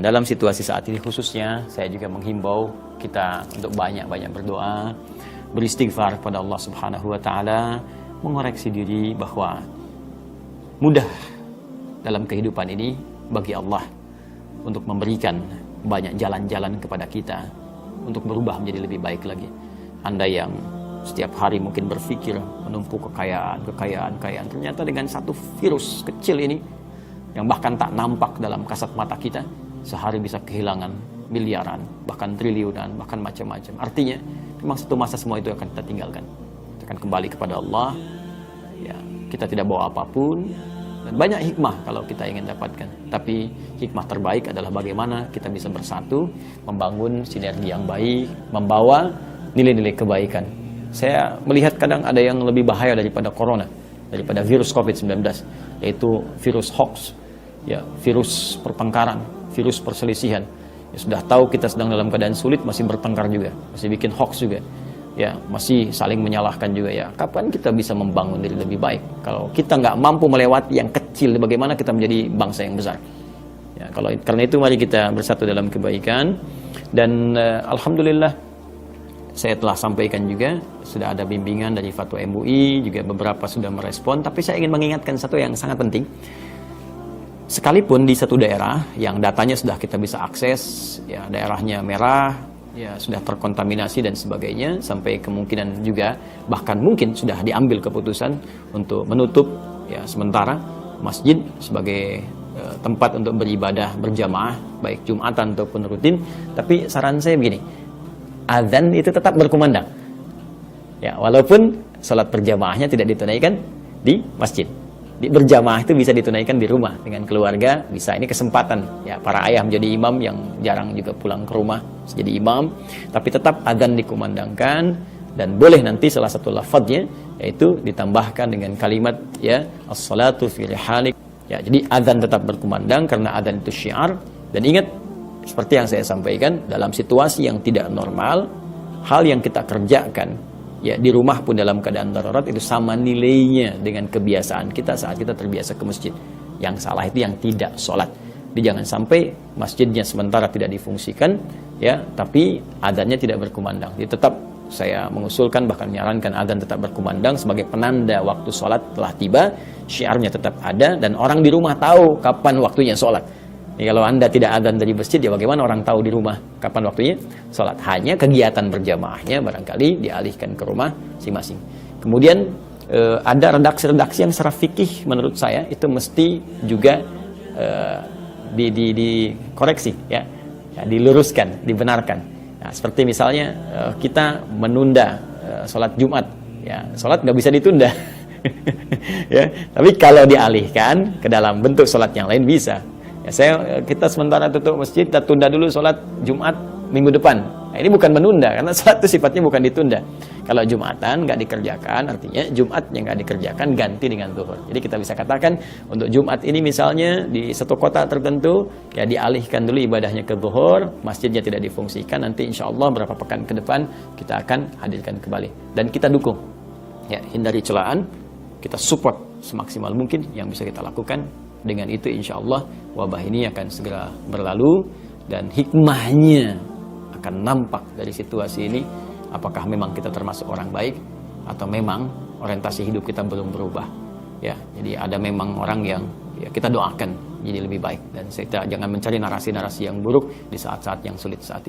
Dalam situasi saat ini khususnya, saya juga menghimbau kita untuk banyak-banyak berdoa, beristighfar kepada Allah Subhanahu wa Ta'ala, mengoreksi diri bahwa mudah dalam kehidupan ini bagi Allah untuk memberikan banyak jalan-jalan kepada kita untuk berubah menjadi lebih baik lagi. Anda yang setiap hari mungkin berpikir menumpuk kekayaan, ternyata dengan satu virus kecil ini yang bahkan tak nampak dalam kasat mata kita, sehari bisa kehilangan miliaran, bahkan triliunan, bahkan macam-macam. Artinya, memang satu masa semua itu akan kita tinggalkan. Kita akan kembali kepada Allah. Ya, kita tidak bawa apapun. Dan banyak hikmah kalau kita ingin dapatkan. Tapi hikmah terbaik adalah bagaimana kita bisa bersatu, membangun sinergi yang baik, membawa nilai-nilai kebaikan. Saya melihat kadang ada yang lebih bahaya daripada corona, daripada virus COVID-19, yaitu virus hoax, ya, virus pertengkaran, virus perselisihan. Ya, sudah tahu kita sedang dalam keadaan sulit, masih bertengkar juga, masih bikin hoax juga, ya, masih saling menyalahkan juga. Ya, kapan kita bisa membangun diri lebih baik? Kalau kita nggak mampu melewati yang kecil, bagaimana kita menjadi bangsa yang besar? Ya, karena itu mari kita bersatu dalam kebaikan. Dan alhamdulillah saya telah sampaikan juga, sudah ada bimbingan dari Fatwa MUI, juga beberapa sudah merespon. Tapi saya ingin mengingatkan satu yang sangat penting. Sekalipun di satu daerah yang datanya sudah kita bisa akses, ya, daerahnya merah, ya, sudah terkontaminasi dan sebagainya, sampai kemungkinan juga bahkan mungkin sudah diambil keputusan untuk menutup, ya, sementara masjid sebagai tempat untuk beribadah berjamaah, baik Jumatan ataupun rutin. Tapi saran saya begini, azan itu tetap berkumandang, ya, walaupun sholat berjamaahnya tidak ditunaikan di masjid. Berjamaah itu bisa ditunaikan di rumah dengan keluarga, bisa. Ini kesempatan, ya, para ayah menjadi imam yang jarang juga pulang ke rumah jadi imam, tapi tetap adzan dikumandangkan. Dan boleh nanti salah satu lafadznya yaitu ditambahkan dengan kalimat, ya, as-salatu fi rihalik, ya, jadi adzan tetap berkumandang karena adzan itu syiar. Dan ingat, seperti yang saya sampaikan, dalam situasi yang tidak normal, hal yang kita kerjakan, ya, di rumah pun dalam keadaan darurat itu sama nilainya dengan kebiasaan kita saat kita terbiasa ke masjid. Yang salah itu yang tidak sholat. Jadi jangan sampai masjidnya sementara tidak difungsikan, ya, tapi adzannya tidak berkumandang. Jadi tetap saya mengusulkan, bahkan menyarankan adzan tetap berkumandang sebagai penanda waktu sholat telah tiba. Syiarnya tetap ada dan orang di rumah tahu kapan waktunya sholat. Ya, kalau Anda tidak adzan dari masjid, ya bagaimana orang tahu di rumah kapan waktunya sholat? Hanya kegiatan berjamaahnya barangkali dialihkan ke rumah masing-masing. Kemudian ada redaksi-redaksi yang secara fikih menurut saya itu mesti juga dikoreksi, ya, diluruskan, dibenarkan. Nah, seperti misalnya kita menunda sholat Jumat, ya, sholat nggak bisa ditunda. Ya, tapi kalau dialihkan ke dalam bentuk sholat yang lain bisa. Ya, kita sementara tutup masjid, kita tunda dulu sholat Jumat minggu depan. Nah, ini bukan menunda, karena sholat itu sifatnya bukan ditunda. Kalau Jumatan nggak dikerjakan, artinya Jumat yang nggak dikerjakan ganti dengan zuhur. Jadi kita bisa katakan untuk Jumat ini misalnya di satu kota tertentu, ya, dialihkan dulu ibadahnya ke zuhur, masjidnya tidak difungsikan. Nanti insya Allah berapa pekan ke depan kita akan hadirkan kembali. Dan kita dukung, ya, hindari celaan, kita support semaksimal mungkin yang bisa kita lakukan. Dengan itu insya Allah wabah ini akan segera berlalu dan hikmahnya akan nampak dari situasi ini. Apakah memang kita termasuk orang baik atau memang orientasi hidup kita belum berubah, ya. Jadi ada memang orang yang, ya, kita doakan jadi lebih baik. Dan kita jangan mencari narasi-narasi yang buruk di saat-saat yang sulit saat ini.